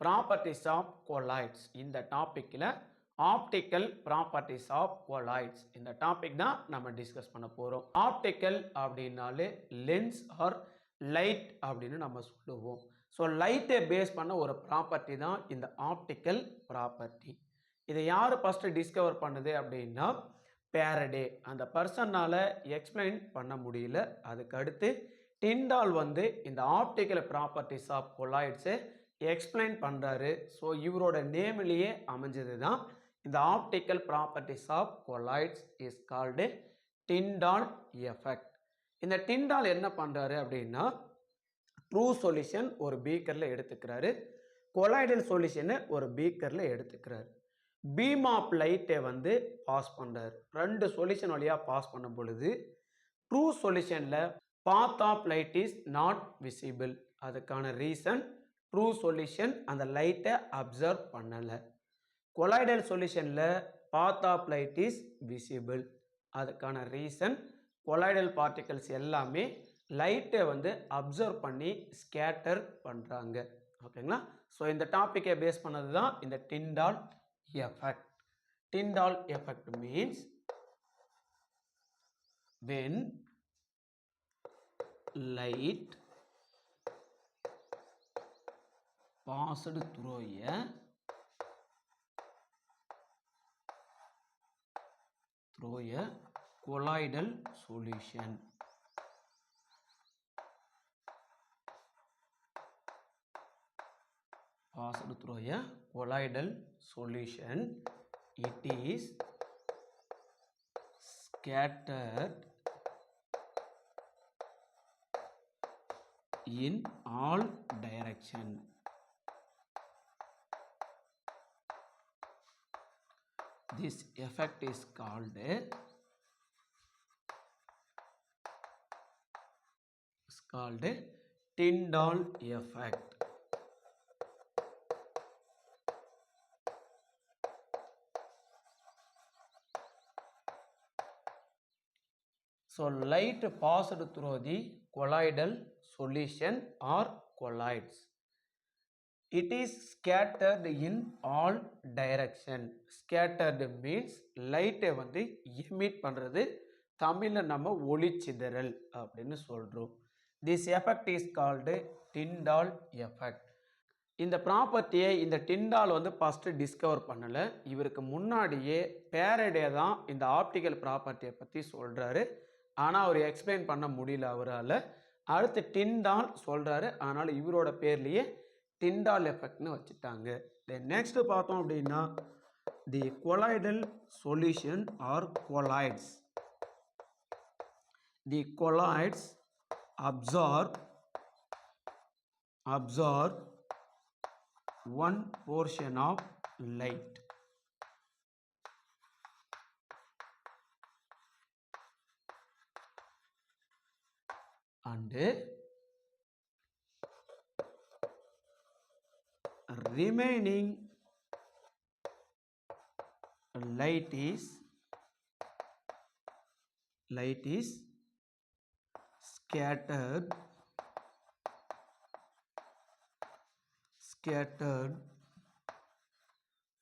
Properties of colloids. இந்த டாப்பிக்கில் optical properties of colloids இந்த டாபிக் தான் நம்ம டிஸ்கஸ் பண்ண போகிறோம். ஆப்டிக்கல் அப்படின்னாலே லென்ஸ் ஆர் லைட் அப்படின்னு நம்ம சொல்லுவோம். ஸோ லைட்டை பேஸ் பண்ண ஒரு ப்ராப்பர்ட்டி தான் இந்த ஆப்டிக்கல் ப்ராப்பர்ட்டி. இதை யார் ஃபஸ்ட்டு டிஸ்கவர் பண்ணுது அப்படின்னா பேரடே. அந்த பர்சனால் எக்ஸ்பிளைன் பண்ண முடியல. அதுக்கு அடுத்து டிண்டால் வந்து இந்த ஆப்டிக்கல் ப்ராப்பர்ட்டிஸ் ஆஃப் கொலாய்ட்ஸை எக்ஸ்பிளைன் பண்ணுறாரு. ஸோ இவரோட நேம்லேயே அமைஞ்சது தான் இந்த optical properties of colloids is called Tyndall effect. இந்த டிண்டால் என்ன பண்ணுறாரு அப்படின்னா ட்ரூ சொல்யூஷன் ஒரு பீக்கரில் எடுத்துக்கிறாரு, கொலாய்டல் சொல்யூஷனை ஒரு பீக்கரில் எடுத்துக்கிறாரு. பீம் ஆஃப் லைட்டை வந்து பாஸ் பண்ணுறாரு. ரெண்டு சொல்யூஷன் வழியாக பாஸ் பண்ணும் பொழுது ட்ரூ சொல்யூஷனில் path of light is not visible. அதுக்கான ரீசன் ட்ரூ சொல்யூஷன் அந்த லைட்டை அப்சர்வ் பண்ணலை. கொலாய்டல் சொல்யூஷனில் path of light is visible. அதுக்கான ரீசன் கொலாய்டல் பார்ட்டிகல்ஸ் எல்லாமே லைட்டை வந்து அப்சர்வ் பண்ணி ஸ்கேட்டர் பண்ணுறாங்க. ஓகேங்களா? ஸோ இந்த டாப்பிக்கை பேஸ் பண்ணது தான் இந்த Tyndall effect. Tyndall effect means when light passed through a colloidal solution. Passed through a colloidal solution, it is scattered in all direction. This effect is called Tyndall effect. So light passed through the colloidal solution or colloids. It is scattered in all direction. Scattered means light வந்து emit பண்றது. தமிழில் நம்ம ஒளிச்சிதறல் அப்படின்னு சொல்கிறோம். This effect is called Tyndall effect. இந்த ப்ராப்பர்ட்டியை இந்த Tyndall வந்து ஃபஸ்ட்டு டிஸ்கவர் பண்ணலை. இவருக்கு முன்னாடியே பேரடே தான் இந்த ஆப்டிக்கல் ப்ராப்பர்ட்டியை பற்றி சொல்கிறாரு. ஆனால் அவர் எக்ஸ்பிளைன் பண்ண முடியல அவரால். அடுத்து டிண்டால் சொல்கிறாரு. அதனால் இவரோட பேர்லேயே டிண்டால் எஃபெக்ட்னு வச்சுட்டாங்க. நெக்ஸ்ட் பார்த்தோம் அப்படின்னா தி colloidal solution R colloids. The colloids absorb one portion of light and remaining light is scattered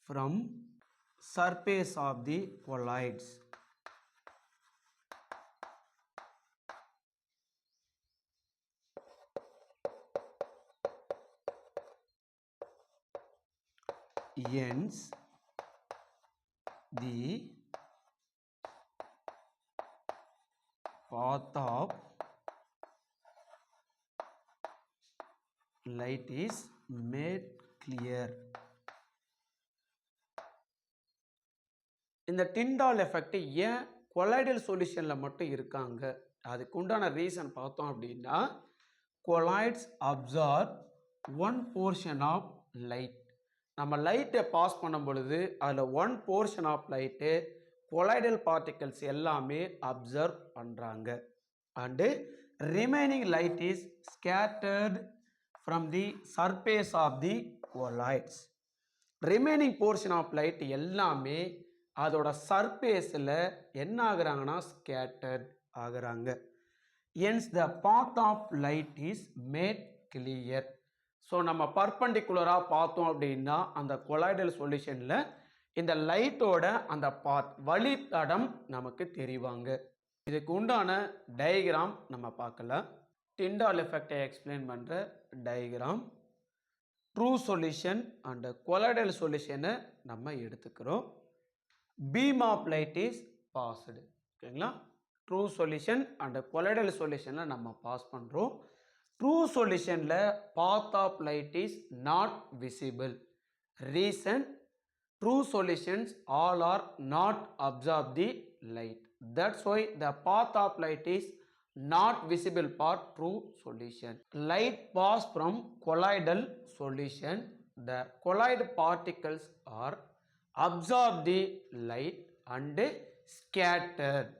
from surface of the colloids. Hence the path of light is made clear. இந்த Tyndall effect ஏன் colloidal சொல்யூஷனில் மட்டும் இருக்காங்க? அதுக்கு உண்டான reason பார்த்தோம் அப்படின்னா colloids absorb one portion of light. நம்ம லைட்டை பாஸ் பண்ணும் பொழுது அதில் one portion of light colloidal particles எல்லாமே அப்சர்வ் பண்ணுறாங்க. And remaining light is scattered from the surface of the colloids. remaining portion of light எல்லாமே அதோட சர்ஃபேஸில் என்ன ஆகுறாங்கன்னா ஸ்கேட்டர்ட் ஆகுறாங்க. hence the path of light is made clear. So நம்ம பர்பண்டிகுலராக பார்த்தோம் அப்படின்னா அந்த கொலாய்டல் சொல்யூஷனில் இந்த லைட்டோட அந்த பாத் வழித்தடம் நமக்கு தெரிவாங்க. இதுக்கு உண்டான டயக்ராம் நம்ம பார்க்கலாம். டிண்டால் எஃபெக்டை எக்ஸ்பிளைன் பண்ணுற diagram. True solution and colloidal சொல்யூஷனை நம்ம எடுத்துக்கிறோம். Beam of light is passed. ஓகேங்களா? ட்ரூ சொல்யூஷன் அண்ட் கொலாய்டல் சொல்யூஷனில் நம்ம பாஸ் பண்ணுறோம். ட்ரூ சொல்யூஷனில் path of light is not visible. Reason, true solutions all are not absorb the light. That's why the path of light is not visible for true solution. Light pass from colloidal solution. The colloid particles are absorb the light and scattered.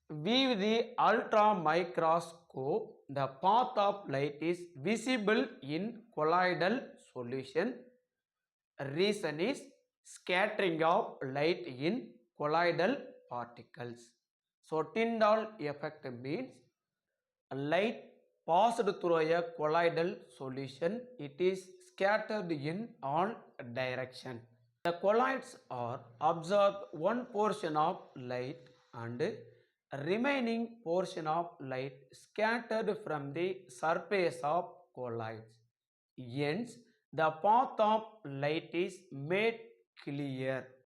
With the ultra microscope, the path of light is visible in colloidal solution. Reason is scattering of light in colloidal particles. So Tyndall effect means light passed through a colloidal solution. It is scattered in all direction. The colloids are absorb one portion of light and remaining portion of light scattered from the surface of colloids. Hence the path of light is made clear.